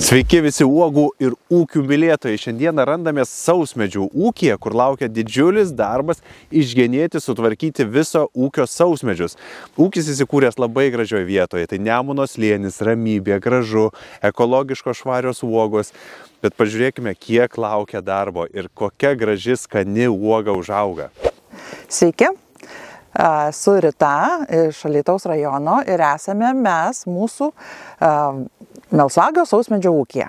Sveiki visi uogų ir ūkių mylėtojai. Šiandieną randamės sausmedžių ūkyje, kur laukia didžiulis darbas išgenėti, sutvarkyti viso ūkio sausmedžius. Ūkis įsikūręs labai gražioje vietoje. Tai Nemuno slėnis, ramybė, gražu, ekologiškos švarios uogos. Bet pažiūrėkime, kiek laukia darbo ir kokia graži skani uoga užauga. Sveiki, esu Rita iš Alytaus rajono ir esame mes mūsų Melsvagio sausmedžio ūkyje.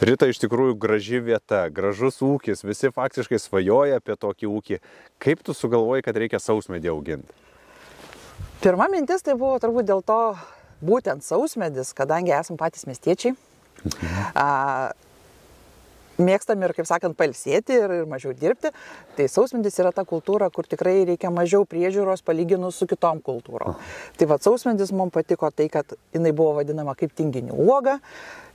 Rita, iš tikrųjų graži vieta, gražus ūkis, visi faktiškai svajoja apie tokį ūkį. Kaip tu sugalvojai, kad reikia sausmedį auginti? Pirma mintis tai buvo turbūt dėl to būtent sausmedis, kadangi esam patys miestiečiai. Mėgstam ir, kaip sakant, pailsėti ir mažiau dirbti. Tai sausmedis yra ta kultūra, kur tikrai reikia mažiau priežiūros palyginus su kitom kultūrom. Tai va, sausmedis mums patiko tai, kad jinai buvo vadinama kaip tinginių uoga.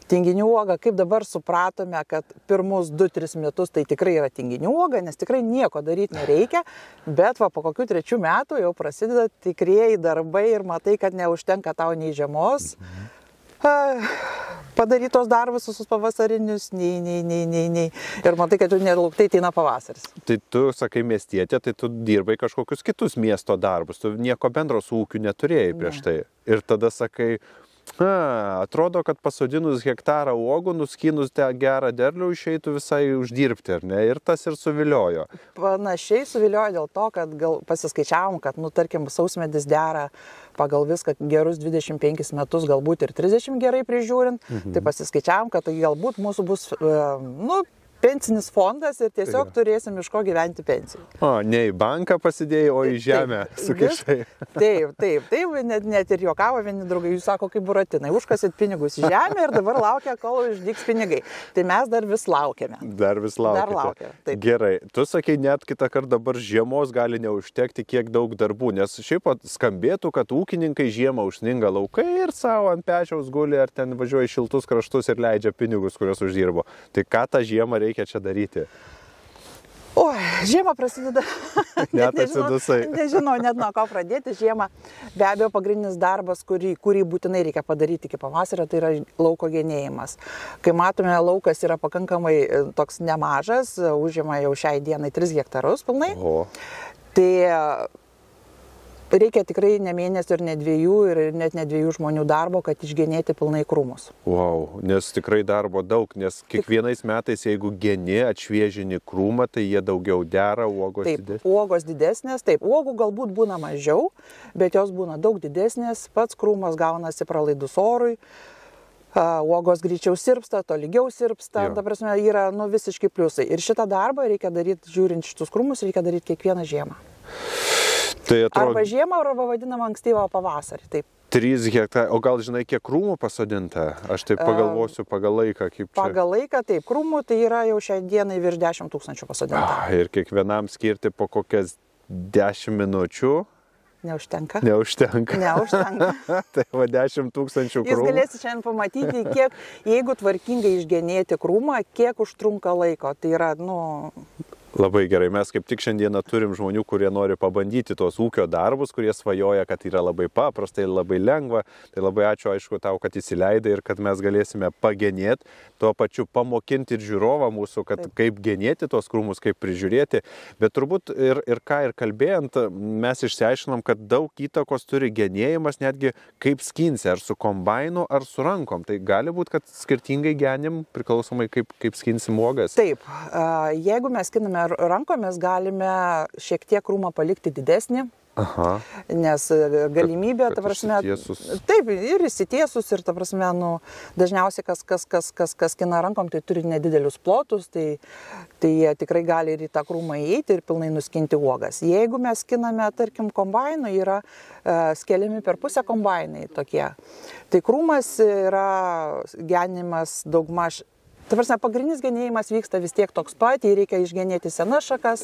Tinginių uoga, kaip dabar supratome, kad pirmus 2-3 metus tai tikrai yra tinginių uoga, nes tikrai nieko daryti nereikia, bet va, po kokių 3 metų jau prasideda tikrieji darbai ir matai, kad neužtenka tau nei žiemos. Padarytos darbus visus pavasarinius, nei. Ir matai, kad jau nelauktai ateina pavasaris. Tai tu sakai miestietė, tai tu dirbai kažkokius kitus miesto darbus, tu nieko bendro su ūkiu neturėjai prieš tai. Ir tada sakai, atrodo, kad pasodinus hektarą uogų, nuskynus tą gerą derlių, išeitų visai uždirbti, ar ne? Ir tas ir suviliojo. Panašiai suviliojo dėl to, kad gal pasiskaičiavom, kad, tarkim, sausmedis dera pagal viską gerus 25 metus, galbūt ir 30 gerai prižiūrint. Tai pasiskaičiavom, kad tai galbūt mūsų bus, pensinis fondas ir tiesiog turėsim iš ko gyventi pensijai. Ne į banką pasidėjai, o į žemę sukišai. Taip, net ir juokavo vieni draugai, jūs sako, kaip buratinai, užkasit pinigus į žemę ir dabar laukia, kol uždygs pinigai. Tai mes dar vis laukiame. Dar laukiame. Gerai, tu sakai, net kitą kartą dabar žiemos gali neužtekti kiek daug darbų, nes šiaip skambėtų, kad ūkininkai žiemą užsninga laukai ir savo ant pečiaus guli ar ten važiuoja į šiltus kraštus ir leidžia pinigus, kuriuos uždirbo. Tai ką tą žiemą reikia čia daryti? Žiema prasideda. Net atsidusai. Nežinau, net nuo ko pradėti. Žiema, be abejo, pagrindinis darbas, kurį būtinai reikia padaryti iki pavasario, tai yra lauko genėjimas. Kai matome, laukas yra pakankamai toks nemažas, užima jau šiai dienai 3 hektarus pilnai. Tai reikia tikrai ne mėnesio ir ne 2 ir net ne 2 žmonių darbo, kad išgenėti pilnai krūmus. Nes tikrai darbo daug, nes kiekvienais metais, jeigu geni, atšviežini krūmą, tai jie daugiau dera, uogos didesnės. Taip, uogos didesnės, taip, uogų galbūt būna mažiau, bet jos būna daug didesnės, pats krūmas gaunasi pralaidus orui, uogos greičiau sirpsta, tolygiau sirpsta, ta prasme, yra visiškai pliusai. Ir šitą darbą reikia daryti, žiūrint šitus krūmus, reikia daryti kiekvieną žiemą. Tai atrodo... Arba žiemą, arba vadinamą ankstyvą pavasarį, taip. 3 hektarai, o gal žinai, kiek krūmų pasodinta? Aš taip pagalvosiu pagal laiką, kaip čia. Pagal laiką, taip, krūmų tai yra jau šiai dienai virš 10 000 pasodinta. Ir kiekvienam skirti po kokias 10 minučių? Neužtenka. Tai va 10 000 krūmų. Jūs galėsite šiandien pamatyti, kiek, jeigu tvarkingai išgenėti krūmą, kiek užtrunka laiko. Tai yra, Labai gerai, mes kaip tik šiandieną turim žmonių, kurie nori pabandyti tos ūkio darbus, kurie svajoja, kad yra labai paprasta ir labai lengva. Tai labai ačiū, aišku, tau, kad įsileidai ir kad mes galėsime pagenėti, tuo pačiu pamokinti ir žiūrovą mūsų, kad kaip genėti tos krūmus, kaip prižiūrėti. Bet turbūt ir kalbėjant, mes išsiaiškinom, kad daug įtakos turi genėjimas, netgi kaip skinsi, ar su kombainu, ar su rankom. Tai gali būti, kad skirtingai genim, priklausomai kaip skinsim uogas. Taip, jeigu mes skiname rankomis, galime šiek tiek krūmą palikti didesnį, nes galimybė, ta prasme, taip, ir įsitiesus, ir ta prasme, dažniausiai kas skina rankom, tai turi nedidelius plotus, tai jie tikrai gali ir į tą krūmą įeiti ir pilnai nuskinti uogas. Jeigu mes skiname, tarkim, kombainu, yra skeliami per pusę kombainai tokie. Tai krūmas yra genimas daugmaž. Ta prasme, pagrindinis genėjimas vyksta vis tiek toks pat, jį reikia išgenėti senas šakas,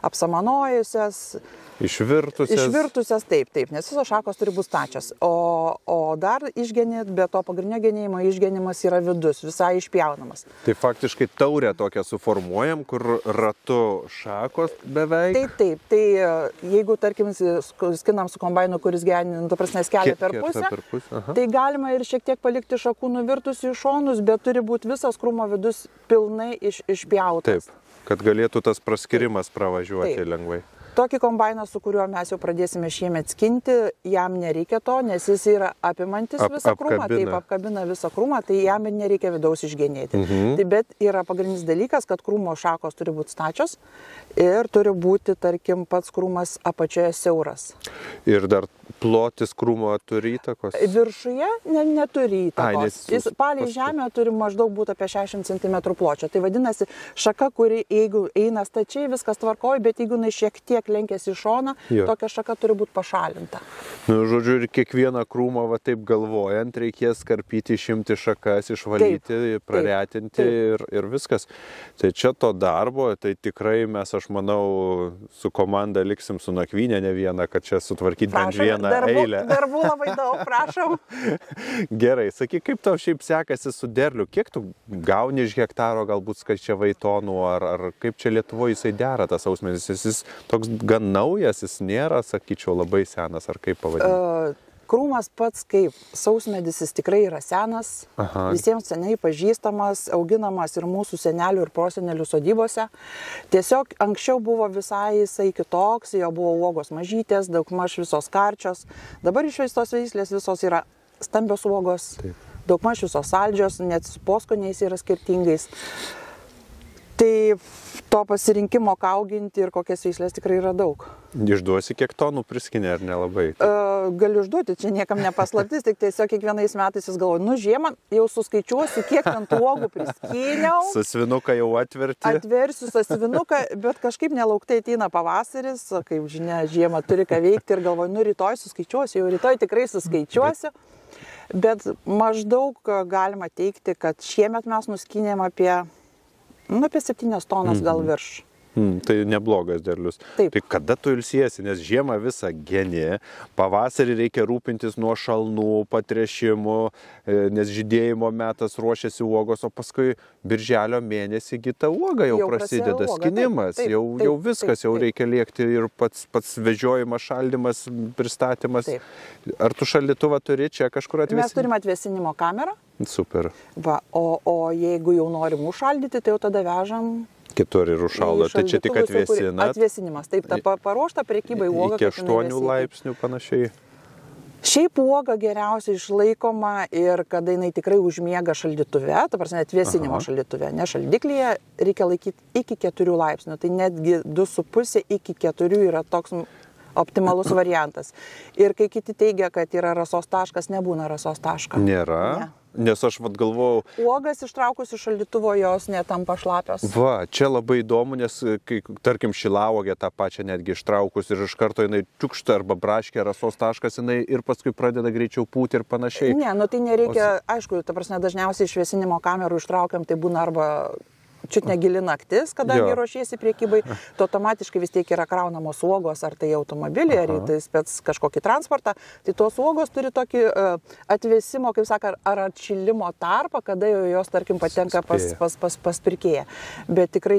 apsamanojusias, išvirtusias, taip, nes visos šakos turi būti stačios. O dar išgenėt, be to pagrindinio genėjimo išgenimas yra vidus, visai išpjaunamas. Tai faktiškai taurę tokią suformuojam, kur ratu šakos beveik? Taip. Tai jeigu, tarkim, skinam su kombainu, kuris genina, tu prasme, skelia per pusę, tai galima ir šiek tiek palikti šakų nuvirtusių į šonus, bet turi būti visas krūmo vidus pilnai išpjautas. Taip, kad galėtų tas praskirimas pravažiuoti lengvai. Tokį kombainą, su kuriuo mes jau pradėsime šiemet skinti, jam nereikia to, nes jis yra apimantis visą krūmą, taip apkabina visą krūmą, tai jam nereikia vidaus išgenėti. Tai bet yra pagrindinis dalykas, kad krūmo šakos turi būti stačios ir turi būti, tarkim, pats krūmas apačioje siauras. Ir dar plotis krūmo turi įtakos? Viršuje neturi įtakos. Jis palei žemę turi maždaug būti apie 60 cm pločio. Tai vadinasi, šaka, kuri jeigu eina stačiai, viskas tvarkoja, bet jeigu šiek tiek lenkėsi į šoną, tokia šaka turi būti pašalinta. Nu, žodžiu, ir kiekvieną krūmą va taip galvojant, reikės karpyti, išimti šakas, išvalyti, praretinti ir viskas. Tai čia to darbo, tai tikrai mes, aš manau, su komanda liksim su nakvynė ne vieną, kad čia sutvarkyti bent vieną eilę. Darbų labai daug, prašom. Gerai, sakyk, kaip tau šiaip sekasi su derliu? Kiek tu gauni iš hektaro, galbūt skaičiavai tonų, ar kaip čia Lietuvoje jisai dera tas sausmedis? Jis toks gan naujas, jis nėra, sakyčiau, labai senas, ar kaip pavadinti? Krūmas pats kaip sausmedis, jis tikrai yra senas, visiems seniai pažįstamas, auginamas ir mūsų senelių ir prosenelių sodybose. Tiesiog anksčiau buvo visai jisai kitoks, jo buvo uogos mažytės, daugmaž visos karčios. Dabar išveistos veislės visos yra stambios uogos, daugmaž visos saldžios, net su poskoniais yra skirtingais. Tai to pasirinkimo auginti ir kokias veislės tikrai yra daug. Išduosi, kiek tonų priskinė, ar nelabai? Galiu išduoti, čia niekam nepaslaptis, tik tiesiog kiekvienais metais jis galvoja, nu žiemą jau suskaičiuosiu, kiek ten tų uogų priskyniau. Sasvinuką jau atverti. Atversiu sasvinuką, bet kažkaip nelauktai ateina pavasaris, kaip žinia, žiemą turi ką veikti ir galvoju, nu rytoj suskaičiuosiu, jau rytoj tikrai suskaičiuosiu. Bet maždaug galima teikti, kad šiemet mes nuskynėm apie 7 tonas gal virš. Tai neblogas derlius. Taip. Tai kada tu ilsiesi, nes žiemą visą geni, pavasarį reikia rūpintis nuo šalnų, patrešimų, nes žydėjimo metas ruošiasi uogos, o paskui birželio mėnesį kita uoga jau prasideda skinimas, jau viskas, jau reikia lėkti ir pats vežiojimas, šaldymas, pristatymas. Taip. Ar tu šaldytuvą turi čia kažkur atvėsinimo? Mes turime atvėsinimo kamerą. Super. Va, o jeigu jau norim užšaldyti, tai jau tada vežam kitur ir užšaldo. Tai čia tik atvėsinat? Atvėsinimas, taip, ta paruošta prekybai uoga. Iki 8 laipsnių panašiai. Šiaip uoga geriausiai išlaikoma ir kada jinai tikrai užmiega šaldytuve, ta prasme atvėsinimo šaldytuve, ne šaldiklyje, reikia laikyti iki 4 laipsnių. Tai netgi 2,5 iki 4 yra toks optimalus variantas. Ir kai kiti teigia, kad yra rasos taškas, nebūna rasos taška. Nėra? Ne. Nes aš galvojau... Uogas ištraukus iš šaldytuvo jos netampa šlapios. Va, čia labai įdomu, nes kai, tarkim, šilauogę tą pačią netgi ištraukus ir iš karto jinai čiukšta arba braškė, rasos taškas jinai ir paskui pradeda greičiau pūti ir panašiai. Ne, nu tai nereikia, aišku, ta prasme, dažniausiai iš vėsinimo kamerų ištraukiam, tai būna arba čiut negili naktis, kadangi ruošiesi priekybai, tai automatiškai vis tiek yra kraunamos uogos, ar tai automobilį, ar tai spec kažkokį transportą. Tai tos uogos turi tokį atvėsimo, kaip saka, ar atšilimo tarpą, kada jau jos, tarkim, patenka pas pirkėją. Bet tikrai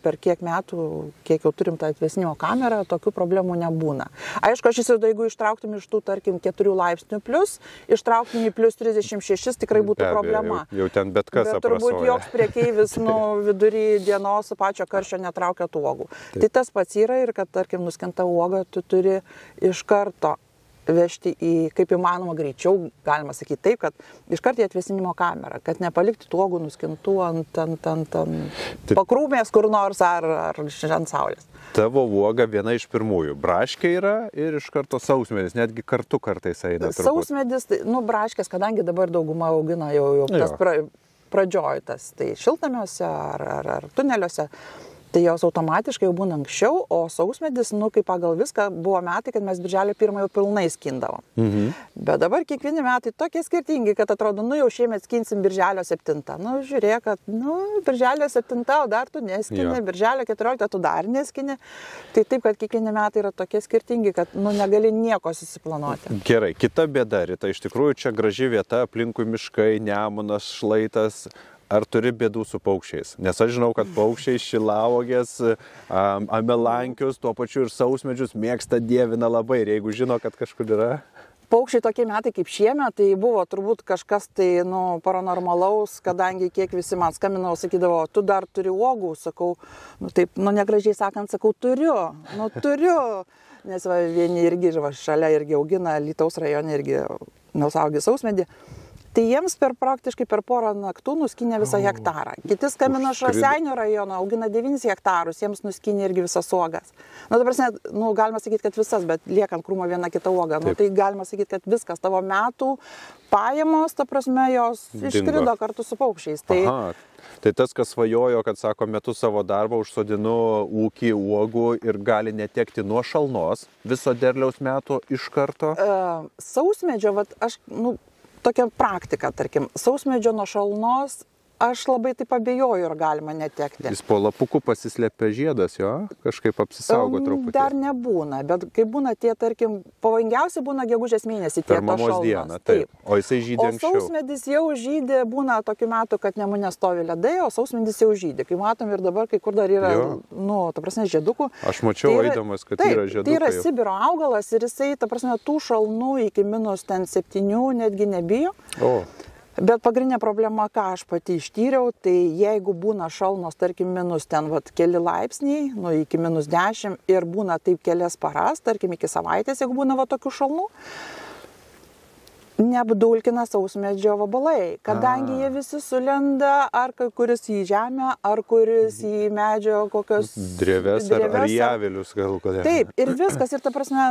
per kiek metų, kiek jau turim tą atvėsinimo kamerą, tokių problemų nebūna. Aišku, aš įsivaizduoju, jeigu ištrauktum iš tų, tarkim, 4 laipsnių plus, ištrauktum į plus 36, tikrai būtų problema. Jau ten bet kas aprasoja. Bet turbūt joks priekeivis, vidury dienos pačio karščio netraukia tų uogų. Tai tas pats yra ir kad, tarkim, nuskintą uogą tu turi iš karto vežti į, kaip įmanoma greičiau, galima sakyti taip, kad iš karto į atvėsinimo kamerą, kad nepalikti tų uogų nuskintų ant pakrūmės kur nors ar ant saulės. Tavo uoga viena iš pirmųjų. Braškė yra ir iš karto sausmedis, netgi kartu kartais eina. Sausmedis, braškės, kadangi dabar dauguma augina jau tas pradžioj tas, tai šiltnamiuose ar tuneliuose, Tai jos automatiškai jau būna anksčiau, o sausmedis, kaip pagal viską, buvo metai, kad mes birželio 1 jau pilnai skindavom. Bet dabar kiekvieni metai tokie skirtingi, kad atrodo, jau šiemet skinsim birželio 7. Žiūrėk, kad, birželio 7, o dar tu neskini, birželio 14 tu dar neskini. Tai taip, kad kiekvieni metai yra tokie skirtingi, kad, negali nieko susiplanuoti. Gerai, kita bėda, Rita, iš tikrųjų čia graži vieta, aplinkui miškai, Nemunas, šlaitas. Ar turi bėdų su paukščiais? Nes aš žinau, kad paukščiai šilauogės, amelankius, tuo pačiu ir sausmedžius mėgsta, dievina labai. Ir jeigu žino, kad kažkur yra... Paukščiai tokie metai kaip šiemet, tai buvo turbūt kažkas tai, paranormalaus, kadangi kiek visi man skambino, sakydavo, tu dar turi uogų, sakau, taip, negražiai sakant, sakau, turiu. Nes vieni irgi šalia irgi augina, Alytaus rajone irgi nusaugė sausmedį. Tai jiems praktiškai per porą naktų nuskynė visą hektarą. Kiti skambino iš Raseinių rajono, augina 9 hektarus, jiems nuskynė irgi visas uogas. Dabar, galima sakyti, kad visas, bet liekant krūmo viena kita uoga. Tai galima sakyti, kad viskas tavo metų pajamos, ta prasme, jos išskrido kartu su paukščiais. Tai tas, kas svajojo, kad sako, metu savo darbą užsodinu ūkį uogų ir gali netekti nuo šalnos viso derliaus metų iš karto? Sausmedžio, aš, tokia praktika, tarkim, sausmedžio nuo šalnos, aš labai taip abejoju, ar galima netekti. Jis po lapukų pasislėpia žiedas, jo? Kažkaip apsisaugo truputį? Dar nebūna, bet kai būna tie, tarkim, pavojingiausia būna gegužės mėnesį tie per mamos dieną, taip. O jisai žydė anksčiau. O sausmedis jau žydė, būna tokių metų, kad Nemune stovi ledai, o sausmedis jau žydė. Kai matom ir dabar, kai kur dar yra, ta prasme, žiedukų. Aš mačiau eidamas, kad yra žiedukai. Tai yra Sibiro augalas ir jisai, ta prasme, tų šalnų iki -7 netgi nebijo. Bet pagrindinė problema, ką aš pati ištyriau, tai jeigu būna šalnos, tarkim, minus ten keli laipsniai, iki -10 ir būna taip kelias paras, tarkim, iki savaitės, jeigu būna tokių šalnų, neapdulkina sausmedžio vabalai, kadangi jie visi sulenda, ar kuris į žemę, ar kuris į medžio kokios dreves ar javelius gal kodėl. Taip, ir viskas, ir ta prasme,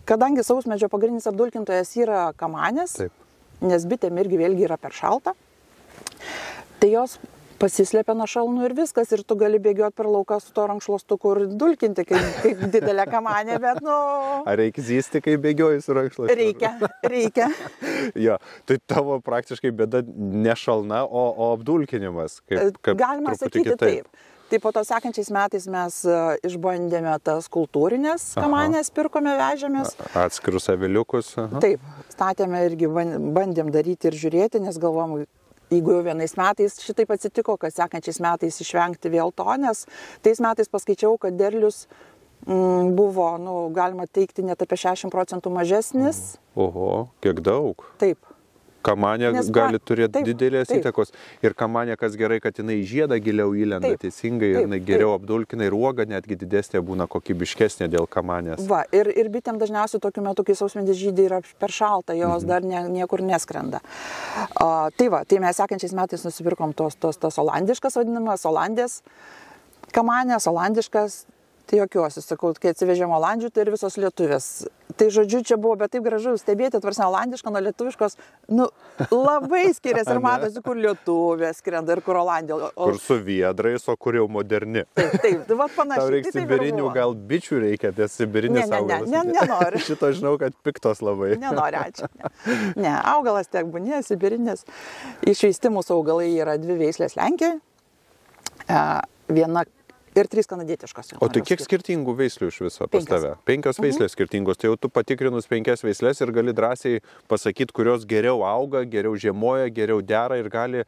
kadangi sausmedžio pagrindinis apdulkintojas yra kamanės, taip. Nes bitėm irgi vėlgi yra per šalta, tai jos pasislėpia nuo šalnų ir viskas, ir tu gali bėgioti per lauką su to rankšluostuku ir dulkinti, kaip didelė kamanė, bet Ar reikia zysti, kai bėgioji su rankšluostuku? Reikia. Jo, tai tavo praktiškai bėda ne šalna, o apdulkinimas. Galima sakyti taip. Tai po to sekančiais metais mes išbandėme tas kultūrinės kamanės, pirkome, vežėmės. Atskirus aviliukus. Taip, statėme irgi, bandėm daryti ir žiūrėti, nes galvom, jeigu jau vienais metais šitaip atsitiko, kad sekančiais metais išvengti vėl to, nes tais metais paskaičiau, kad derlius buvo, galima teikti, net apie 60% mažesnis. Oho, kiek daug. Taip. Kamanė gali turėti didelės įtakos. Ir kamanė, kas gerai, kad jinai žiedą giliau įlenda teisingai, jinai geriau apdulkina ir uoga netgi didesnė būna kokybiškesnė dėl kamanės. Ir bitėm dažniausiai tokiu metu, kai sausmedis žydė, yra per šalta, jos dar niekur neskrenda. Tai mes sekančiais metais nusipirkom tos olandiškas vadinamas, olandės kamanės, olandiškas. Tai jokiuosi, sakau, kai atsivežėm olandžių, tai ir visos lietuvės. Tai žodžiu, čia buvo, bet taip gražu stebėti, tvarsi, olandiška nuo lietuviškos, labai skiriasi ir matosi, kur lietuvės skrenda ir kur Olandija. Kur su viedrais, o kur jau moderni. Taip, panašiai. Tau reikia sibirinių, gal bičių reikia, tie sibirinės augalas. Nenoriu. Šito žinau, kad piktos labai. Nenoriu, ačiū. Ne, augalas tiek būnė, sibirinės. Išveisti mūsų augalai yra 2 veislės Lenkijoje, viena ir 3 kanadietiškos. O tai kiek skirtingų veislių iš viso pas tave? 5 veislės skirtingos. Tai jau tu patikrinus 5 veislės ir gali drąsiai pasakyti, kurios geriau auga, geriau žiemoja, geriau dera ir gali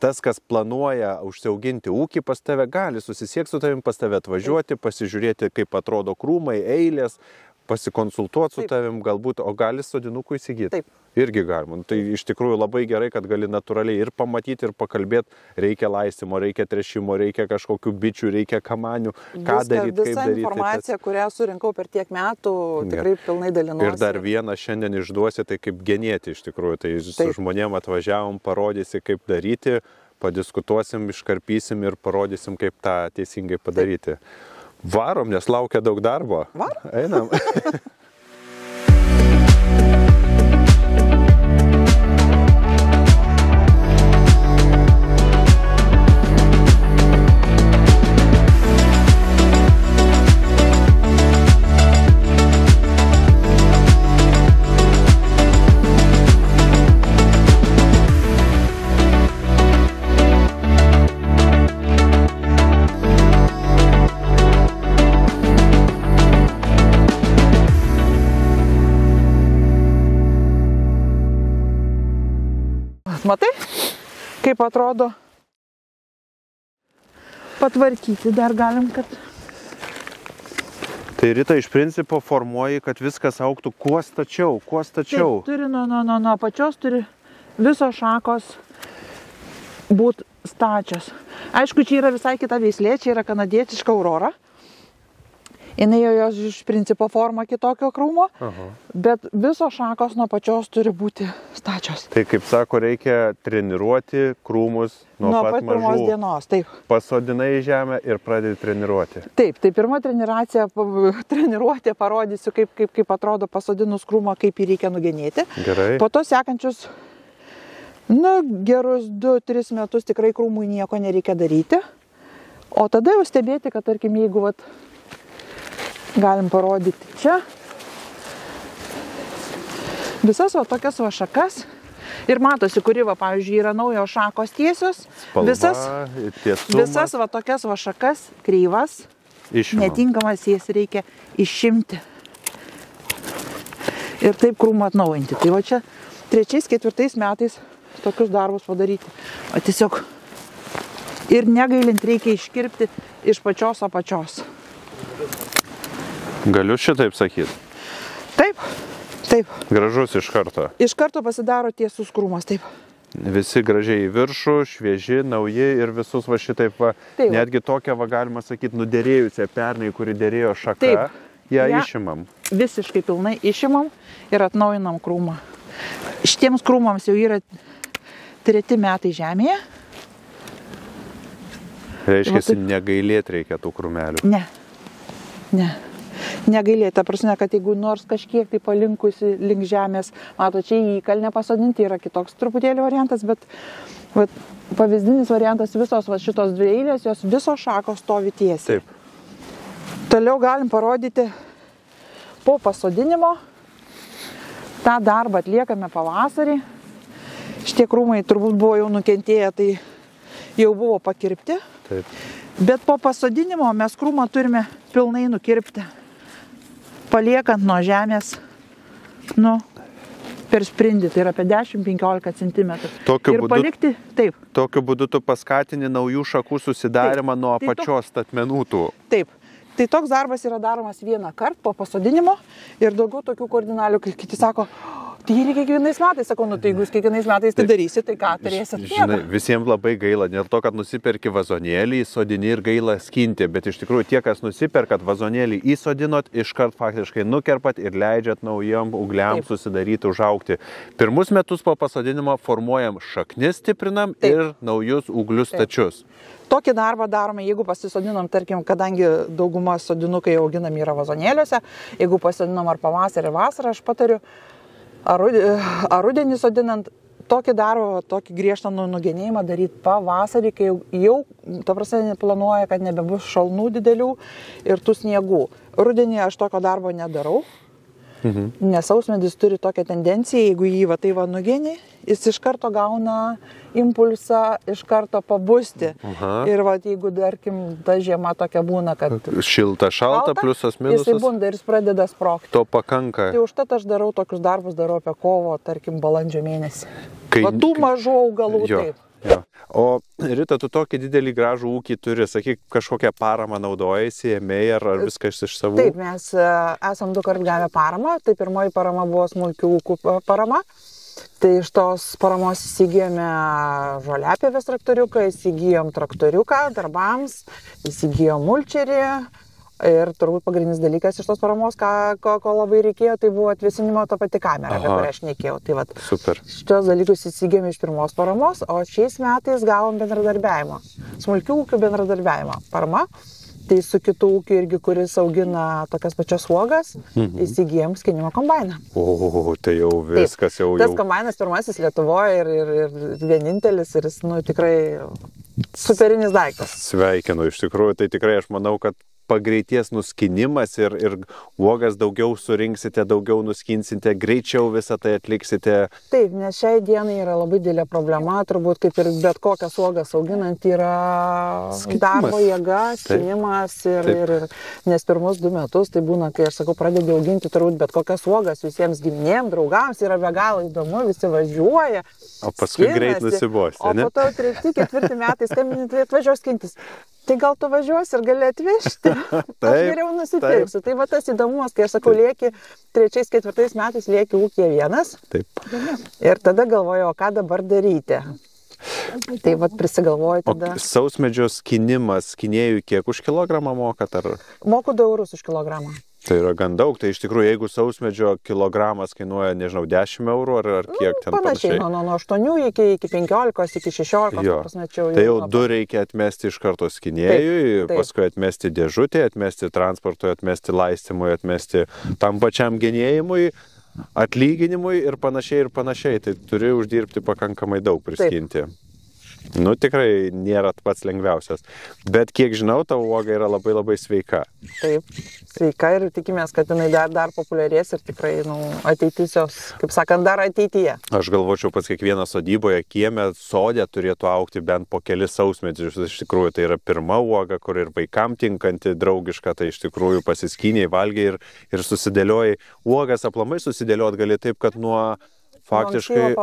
tas, kas planuoja užsiauginti ūkį pas tave, gali susisiekti su tavim, pas tave atvažiuoti, pasižiūrėti, kaip atrodo krūmai, eilės, pasikonsultuoti su tavim galbūt, o gali sodinukų įsigyti. Taip. Irgi galima. Tai iš tikrųjų labai gerai, kad gali natūraliai ir pamatyti, ir pakalbėti, reikia laistymo, reikia tręšimo, reikia kažkokių bičių, reikia kamanių, ką daryti, kaip daryti. Visa informacija, kurią surinkau per tiek metų, tikrai pilnai dalinuosi. Ir dar vieną šiandien išduosi, tai kaip genėti iš tikrųjų. Tai su žmonėm atvažiavom, parodysi, kaip daryti, padiskutuosim, iškarpysim ir parodysim, kaip tą teisingai padaryti. Varom, nes laukia daug darbo. Varom? Einam. Matai, kaip atrodo? Patvarkyti dar galim, kad... Tai Rita, iš principo formuoji, kad viskas augtų kuo stačiau, kuo stačiau. Taip, turi nuo pačios turi visos šakos būti stačios. Aišku, čia yra visai kita veislė, čia yra kanadietiška Aurora. Jinai jos iš principo forma kitokio krūmo, bet visos šakos nuo pačios turi būti stačios. Tai kaip sako, reikia treniruoti krūmus nuo pat pirmos dienos. Taip. Pasodinai į žemę ir pradedi treniruoti. Taip, tai pirma treniruotė parodysiu, kaip atrodo pasodinus krūmą, kaip jį reikia nugenėti. Gerai. Po to sekančius, gerus 2-3 metus tikrai krūmui nieko nereikia daryti. O tada jau stebėti, kad tarkim, jeigu galim parodyti čia visas tokias šakas ir matosi, kuri, pavyzdžiui, yra naujos šakos tiesios, visas tokias šakas kreivas, netinkamas jas reikia išimti ir taip krūmą atnaujinti. Tai va čia 3-4 metais tokius darbus padaryti. O tiesiog ir negailint reikia iškirpti iš pačios apačios. Galiu šitaip sakyti? Taip, taip. Gražus iš karto. Iš karto pasidaro tiesus krūmas, taip. Visi gražiai į viršų, švieži, nauji ir visus šitaip Taip. Netgi tokią galima sakyti nuderėjusią pernai, kuri derėjo šaka, Taip. ją išimam. Visiškai pilnai išimam ir atnaujinam krūmą. Šitiems krūmams jau yra 3 metai žemėje. Reiškia, negailėti reikia tų krūmelių. Ne. Negailėti, ta prasme, kad jeigu nors kažkiek tai palinkusi link žemės, mato, čia į įkalnę pasodinti yra kitoks truputėlį variantas, bet pavyzdinis variantas visos šitos 2 eilės, jos visos šakos stovi tiesiai. Taip. Toliau galim parodyti po pasodinimo. tą darbą atliekame pavasarį. Šitie krūmai turbūt buvo jau nukentėję, tai jau buvo pakirpti. Taip. Bet po pasodinimo mes krūmą turime pilnai nukirpti, paliekant nuo žemės, per sprindį, tai yra apie 10-15 cm. Ir palikti, taip. Tokiu būdu tu paskatini naujų šakų susidarimą nuo apačios statmenų tų. Taip. Tai toks darbas yra daromas vieną kartą po pasodinimo ir daugiau tokių kardinalių, kai kiti sako, tai reikia kiekvienais metais, sakau, tai jeigu jūs kiekvienais metais tai darysi, tai ką turėsit? Žinai, visiems labai gaila, dėl to, kad nusiperki vazonėlį, įsodini ir gaila skinti, bet iš tikrųjų tie, kas nusiperkat vazonėlį, įsodinot, iškart faktiškai nukerpat ir leidžiat naujam ūgliam susidaryti, užaugti. Pirmus metus po pasodinimo formuojam šaknis, stiprinam ir naujus ūglius stačius. Tokį darbą darome, jeigu pasisodinom, tarkim, kadangi dauguma sodinukai auginami yra vazonėliuose, jeigu pasodinom ar pavasarį, ar vasarą, aš patariu, ar rudenį sodinant, tokį darbą, tokį griežtą nugenėjimą daryti pavasarį, kai jau, ta prasme, planuoja, kad nebebus šalnų didelių ir tų sniegų. Rudenį aš tokio darbo nedarau, nes sausmedis turi tokią tendenciją, jeigu jį nugenė, jis iš karto gauna impulsą iš karto pabusti. Ir jeigu, tarkim, ta žiema tokia būna, kad šilta, šalta, pliusas, minusas, jisai bunda ir jis pradeda sprogti. To pakanka. Tai užtat aš darau tokius darbus, darau apie kovo, tarkim, balandžio mėnesį. Tų mažų augalų taip. Jo. O Rita, tu tokį didelį gražų ūkį turi, sakyk, kažkokią paramą naudojasi, ėmėjai ar viskas iš savų? Taip, mes esam 2 kartus gavę paramą. Tai pirmoji parama buvo smulkių ūkių parama. Tai iš tos paramos įsigijome žoliapjovės traktoriuką, įsigijom traktoriuką darbams, įsigijom mulčerį. Ir turbūt pagrindinis dalykas iš tos paramos, ko labai reikėjo, tai buvo atvėsinimo ta pati kamera, apie kurią aš nekėjau. Tai super. Šitos dalykus įsigijome iš pirmos paramos, o šiais metais gavom bendradarbiavimo. Smulkių ūkių bendradarbiavimo parama. Tai su kitų ūkiu irgi, kuris augina tokias pačias uogas, įsigijom skinimo kombainą. O, tai jau viskas jau. Tas kombainas pirmasis Lietuvoje ir vienintelis ir jis, tikrai superinis daiktas. Sveikinu, iš tikrųjų, tai tikrai aš manau, kad pagreities nuskinimas ir uogas daugiau surinksite, daugiau nuskinsite, greičiau visą tai atliksite. Taip, nes šiai dienai yra labai didelė problema, turbūt kaip ir bet kokias uogas auginant yra darbo jėga, skinimas ir nes pirmus 2 metus tai būna, kai aš sakau, pradedi auginti turbūt bet kokias uogas visiems giminėm, draugams, yra be galo įdomu, visi važiuoja. O paskui greit nusibosti, ne? O po to 3-4 metai skambinti, atvažiuos skintis. Tai gal tu važiuosi ir gali atvežti, aš geriau nusipirksiu. Tai va tas įdomumas, kai aš sakau, lieki 3-4 metais lieki ūkyje vienas. Taip. Ir tada galvoju, o ką dabar daryti. Tai va prisigalvoju tada. O sausmedžio skinimas, skinėjų kiek už kilogramą mokat? Ar... Moku 2 eurus už kilogramą. Tai yra gan daug, tai iš tikrųjų, jeigu sausmedžio kilogramas kainuoja, nežinau, 10 eurų ar kiek ten panašiai. Nuo 8 iki 15, iki 16. Tai jau 2 reikia atmesti iš karto skinėjui, paskui atmesti dėžutį, atmesti transportui, atmesti laistymui, atmesti tam pačiam genėjimui, atlyginimui ir panašiai. Tai turi uždirbti pakankamai daug priskinti. Nu, tikrai nėra pats lengviausias. Bet kiek žinau, ta uoga yra labai labai sveika. Taip, sveika ir tikimės, kad jinai dar populiarės ir tikrai ateitis jos, kaip sakant, dar ateityje. Aš galvočiau, pats kiekvieną sodyboje, kieme, sode turėtų augti bent po kelis sausmedžius. Iš tikrųjų, tai yra pirma uoga, kur ir vaikam tinkanti, draugiška, tai iš tikrųjų pasiskyniai, valgiai ir susidėliojai. Uogas aplamai susidėliot gali taip, kad nuo... Faktiškai,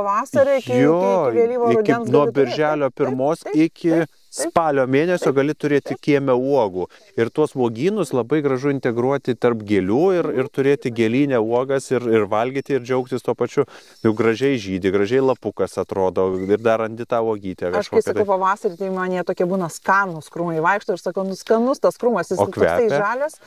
nuo birželio 1 iki spalio mėnesio gali turėti kieme uogų. Ir tuos uogynus labai gražu integruoti tarp gėlių ir turėti gėlynę uogas ir valgyti ir džiaugtis tuo pačiu. Jau gražiai žydi, gražiai lapukas atrodo ir dar randi tą uogytę. Aš kai sakau pavasarį, tai man jie tokie būna skanus krūmai vaikšto ir sakau, skanus tas krūmas, jis toksai žalias.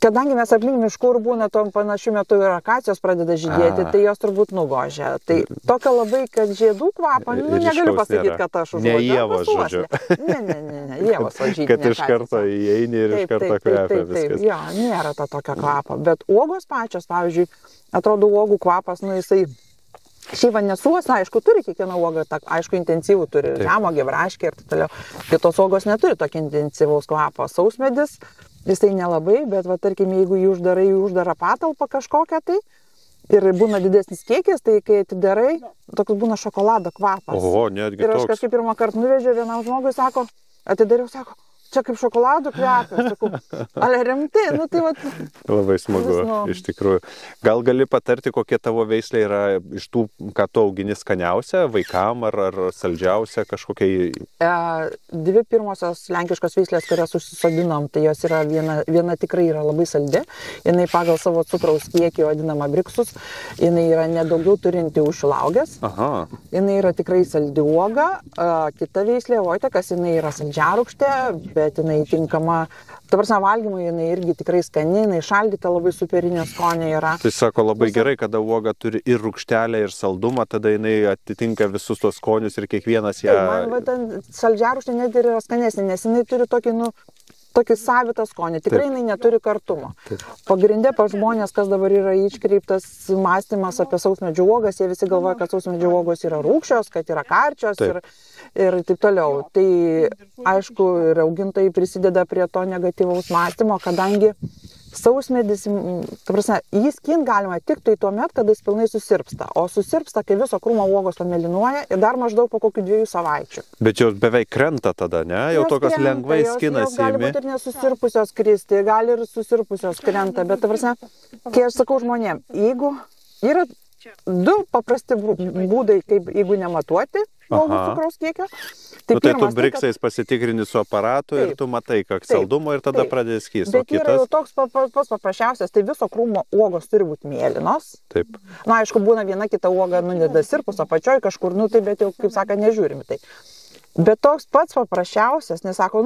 Kadangi mes aplink miškų ir būna tom panašiu metu ir akacijos pradeda žydėti, tai jos turbūt nugožia. Tai tokio labai, kad žiedų kvapą, negaliu pasakyti, kad aš užuodžiu. Ne ievos, žodžiu. Ne, ievos žydinė. Kad iš karto įeini ir iš karto kvepia viskas. Jo, nėra to tokio kvapo. Bet uogos pačios, pavyzdžiui, atrodo uogų kvapas, jisai... Šyva nesuos, aišku, turi kiekviena uoga, aišku, intensyvų turi, žemogė, braškė ir taip toliau. Kitos uogos neturi tokio intensyvaus kvapo. Sausmedis, jisai nelabai, bet, va, tarkim, jeigu jį uždarai į uždarą patalpą kažkokią tai ir būna didesnis kiekis, tai kai atidarai, toks būna šokolado kvapas. Oho, netgi toks. Ir aš kažkaip pirmą kartą nuvežiau vienam žmogui, sako, atidariau, sako, čia kaip šokolado kvepia, sakau, ale rimtai, tai va. Labai smagu, iš tikrųjų. Gal gali patarti, kokie tavo veislė yra iš tų, ką tu augini skaniausia, vaikam ar saldžiausia kažkokiai? 2 pirmosios lenkiškos veislės, kurias užsisodinom, tai jos yra viena tikrai yra labai saldi. Jinai pagal savo cukraus kiekį vadinama Briksus. Jinai yra nedaugiau turinti už Šilauogės. Jinai yra tikrai saldi uoga. Kita veislė, Vojtekas, jinai yra saldžiarūgštė, bet jinai tinkama, ta prasme, valgymui jinai irgi tikrai skani, jinai šaldyta labai superinio skonio yra. Tai sako labai gerai, kada uoga turi ir rūgštelę, ir saldumą, tada jinai atitinka visus tos skonius ir kiekvienas ją... Man va, saldžiarūgštė net ir yra skanesnė, nes jinai turi tokį savitą skonį, tikrai jinai neturi kartumo. Pagrindė pas žmonės, kas dabar yra iškreiptas mąstymas apie sausmedžių uogas, jie visi galvoja, kad sausmedžių uogos yra rūgščios, kad yra karčios ir taip toliau. Tai aišku, ir augintojai prisideda prie to negatyvaus mąstymo, kadangi sausmedis, ta prasme, jį skint galima tik tai tuo met, kada jis pilnai susirpsta. O susirpsta, kai viso krūmo uogos pamėlynuoja ir dar maždaug po kokių 2 savaičių. Bet jos beveik krenta tada, ne? Jau tokios lengvai skinasi. Jos gali būti ir nesusirpusios kristi, gali ir susirpusios krenta. Bet, ta prasme, kai aš sakau žmonėm, jeigu yra 2 paprasti būdai, kaip jeigu nematuoti uogų cukraus kiekio. Tai tu briksais pasitikrini su aparatu ir tu matai, kiek saldumo ir tada pradės skysti. Bet yra jau toks paprasčiausias, tai viso krūmo uogos turi būti mėlynos. Taip. Na, aišku, būna viena kita uoga, nedasirpus apačioj kažkur, tai bet jau, kaip sako, nežiūrimi tai. Bet toks pats paprasčiausias, nesako,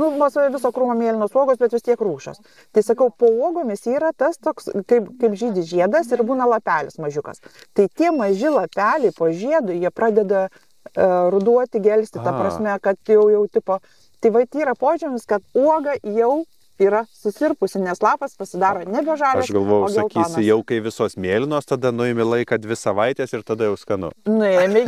viso krūmo mėlynos uogos, bet vis tiek rūgščios. Tai sakau, po uogomis yra tas toks, kaip žydi žiedas ir būna lapelis mažiukas. Tai tie maži lapeliai po žiedu, jie pradeda ruduoti, gelsti, ta prasme, kad jau tipo. Tai va, yra požymis, kad uoga jau yra susirpusi, nes lapas pasidaro nebe žalias. Aš galvojau, sakysi, jau kai visos mėlynos, tada nuimi laiką 2 savaitės ir tada jau skanu. Nuėjami,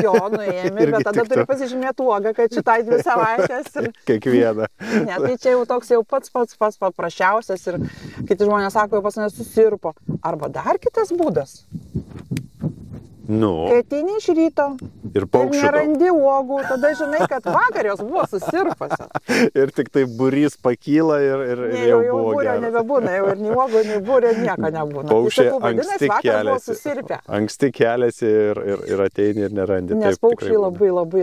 bet tada turi pasižymėti uogą, kad šitai 2 savaitės. Ir... Kiekvieną. Ne, tai čia jau toks jau pats paprasčiausias ir kiti žmonės sako, jau pas mane susirpo. Arba dar kitas būdas. Nu. Kai ateini iš ryto ir nerandi uogų, tada žinai, kad vakar jos buvo susirpusios. Ir tik tai būrys pakyla ir jau buvo būrio nebebūna, jau ir nei uogų, nei būrio nieko nebūna. Paukščiai anksti keliasi ir ateini ir nerandi. Nes paukščiai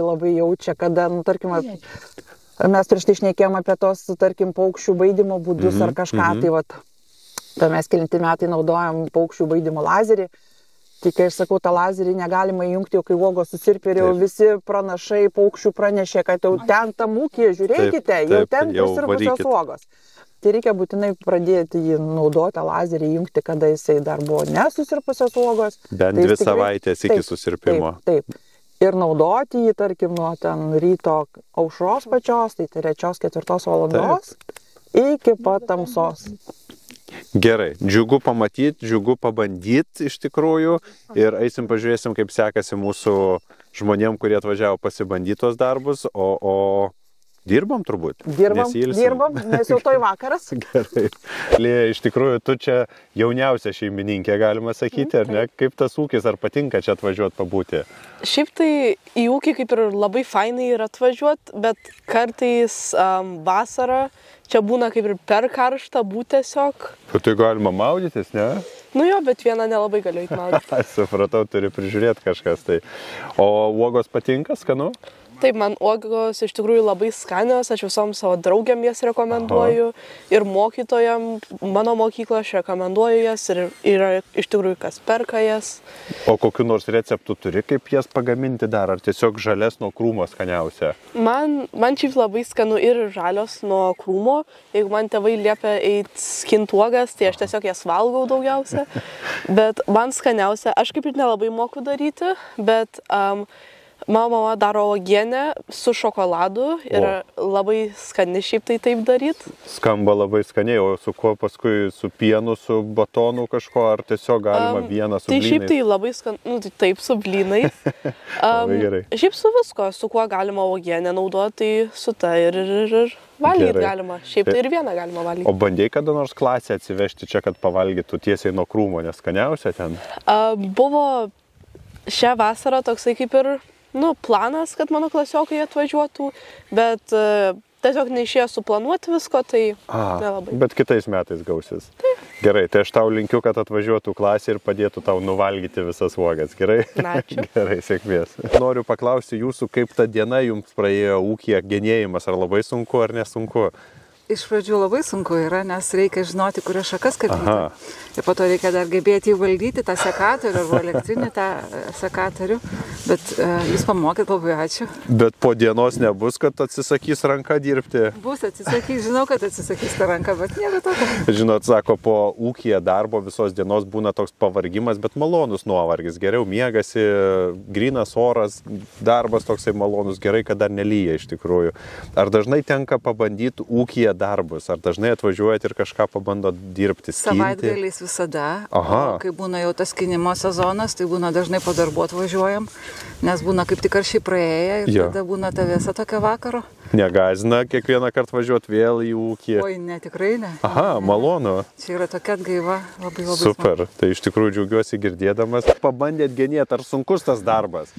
labai jaučia, kada, tarkim, mes prieš tai šnekėjom apie tos, tarkim, paukščių baidymo būdus ar kažką, tai mes kelinti metai naudojam paukščių baidymo lazerį. Tik kai aš sakau, tą lazerį negalima įjungti, jau kai uogos susirpė ir jau visi pranašai paukščių pranešė, kad jau ten tam ūkyje, žiūrėkite, jau ten prisirpusios uogos. Tai reikia būtinai pradėti jį naudoti, lazerį įjungti, kada jisai dar buvo nesusirpusios uogos. Bent 2 savaitės iki susirpimo. Taip. Ir naudoti jį, tarkim, nuo ten ryto aušros pačios, tai 3-4 valandos iki pat tamsos. Gerai, džiugu pamatyti, džiugu pabandyti iš tikrųjų ir eisim pažiūrėsim, kaip sekasi mūsų žmonėm, kurie atvažiavo pasibandyti tos darbus, o dirbam turbūt. Dirbam, nes jau toj vakaras. Gerai. Lėja, iš tikrųjų, tu čia jauniausia šeimininkė, galima sakyti, ar ne? Kaip tas ūkis, ar patinka čia atvažiuoti pabūti? Šiaip tai į ūkį kaip ir labai fainai yra atvažiuoti, bet kartais vasarą čia būna kaip ir per karštą būt tiesiog. Tai galima maudytis, ne? Nu jo, bet vieną nelabai galiu įmaudyti. Aš supratau, turi prižiūrėti kažkas tai. O uogos patinka, skanu? Taip, man uogos iš tikrųjų labai skanios, aš visom savo draugiam jas rekomenduoju. Ir mokytojam, mano mokyklą aš rekomenduoju jas ir yra iš tikrųjų kas perka jas. O kokiu nors receptų turi, kaip jas pagaminti dar, ar tiesiog žalias nuo krūmo skaniausia? Man šiaip labai skanu ir žalios nuo krūmo. Jeigu man tėvai liepia eiti skint uogas, tai aš tiesiog jas valgau daugiausia. Bet man skaniausia, aš kaip ir nelabai moku daryti, bet mano mama daro uogienę su šokoladu ir labai skani šiaip tai taip daryti. Skamba labai skaniai, o su kuo paskui, su pienu, su batonu kažko, ar tiesiog galima vieną su blynais? Tai šiaip tai labai skanu, tai taip su blynais. Labai gerai. Šiaip su visko, su kuo galima uogienę naudoti, tai su ta ir valgyti galima. Šiaip tai ir vieną galima valgyti. O bandėjai kada nors klasę atsivežti čia, kad pavalgytų tiesiai nuo krūmo, nes skaniausia ten? Buvo šią vasarą toksai kaip ir planas, kad mano klasiokai atvažiuotų, bet tiesiog neišėjo suplanuoti visko, tai nelabai. Bet kitais metais gausis. Taip. Gerai, tai aš tau linkiu, kad atvažiuotų klasė ir padėtų tau nuvalgyti visas uogas. Gerai? Ačiū. Gerai, sėkmės. Noriu paklausti jūsų, kaip ta diena jums praėjo ūkyje, genėjimas, ar labai sunku ar nesunku? Iš pradžių labai sunku yra, nes reikia žinoti, kurias šakas kabinti. Ir po to reikia dar gebėti įvaldyti tą sekatorių arba elektrinį tą sekatorių. Bet jūs pamokėt, labai ačiū. Bet po dienos nebus, kad atsisakys ranką dirbti? Bus atsisakys, žinau, kad atsisakys tą ranką, bet nieko tokio. Žinot, sako, po ūkyje darbo visos dienos būna toks pavargimas, bet malonus nuovargis. Geriau miegasi, grynas oras, darbas toksai malonus, gerai, kad dar nelyja iš tikrųjų. Ar dažnai tenka pabandyti ūkyje darbus? Ar dažnai atvažiuojat ir kažką pabandot dirbti, skinti? Savaitgaliais visada. Kai būna jau tas skinimo sezonas, tai būna dažnai po darbų atvažiuojam, nes būna kaip tik karščiai praėję ir tada būna ta vėsa tokia vakaro. Negazina kiekvieną kartą važiuoti vėl į ūkį? Oi, ne, tikrai ne. Malonu. Čia yra tokia atgaiva, labai super. Tai iš tikrųjų džiaugiuosi girdėdamas. Pabandėt genėti, ar sunkus tas darbas?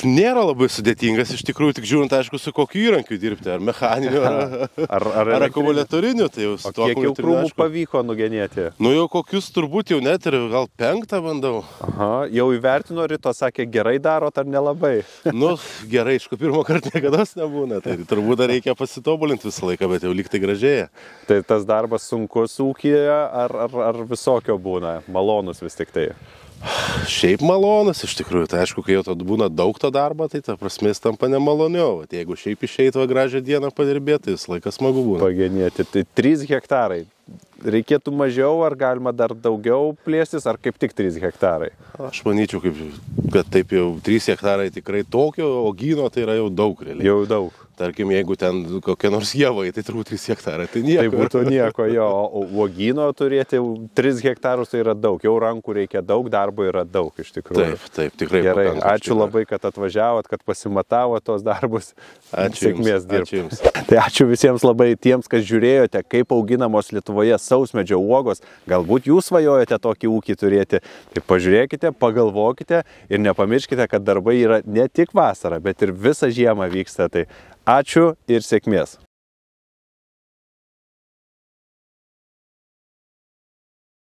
Nėra labai sudėtingas, iš tikrųjų, tik žiūrint, aišku, su kokiu įrankiu dirbti, ar mechaniniu, ar akumuliatoriniu. Tai jau o kiek jau krūmų pavyko nugenėti? Nu jau kokius turbūt jau net ir gal 5 bandau. Jau įvertino ryto, sakė, gerai darot ar nelabai? Gerai, aišku, pirmą kartą niekada nebūna, tai turbūt dar reikia pasitobulinti visą laiką, bet jau lyg tai gražėja. Tai tas darbas sunkus ūkyje ar visokio būna, malonus vis tik tai? Šiaip malonus, iš tikrųjų, tai aišku, kai jau būna daug to darbo, tai ta prasme jis tampa nemaloniau. Jeigu šiaip išeitų gražią dieną padirbėti, tai laikas smagu būna. Pagenėti, tai 3 hektarai. Reikėtų mažiau, ar galima dar daugiau plėstis, ar kaip tik 3 hektarai? Aš manyčiau, kad taip jau 3 hektarai tikrai tokio augyno, tai yra jau daug realiai. Jau daug. Tarkim, jeigu ten kokie nors javai, tai turbūt 3 hektarai, tai nieko. Tai būtų nieko, jo, o uogyno turėti 3 hektarus tai yra daug, jau rankų reikia daug, darbo yra daug iš tikrųjų. Taip, tikrai. Gerai, ačiū labai, kad atvažiavot, kad pasimatavo tos darbus. Sėkmės dirbti. Tai ačiū visiems labai tiems, kas žiūrėjote, kaip auginamos Lietuvoje sausmedžio uogos. Galbūt jūs svajojate tokį ūkį turėti. Tai pažiūrėkite, pagalvokite ir nepamirškite, kad darbai yra ne tik vasarą, bet ir visą žiemą vyksta. Tai ačiū ir sėkmės.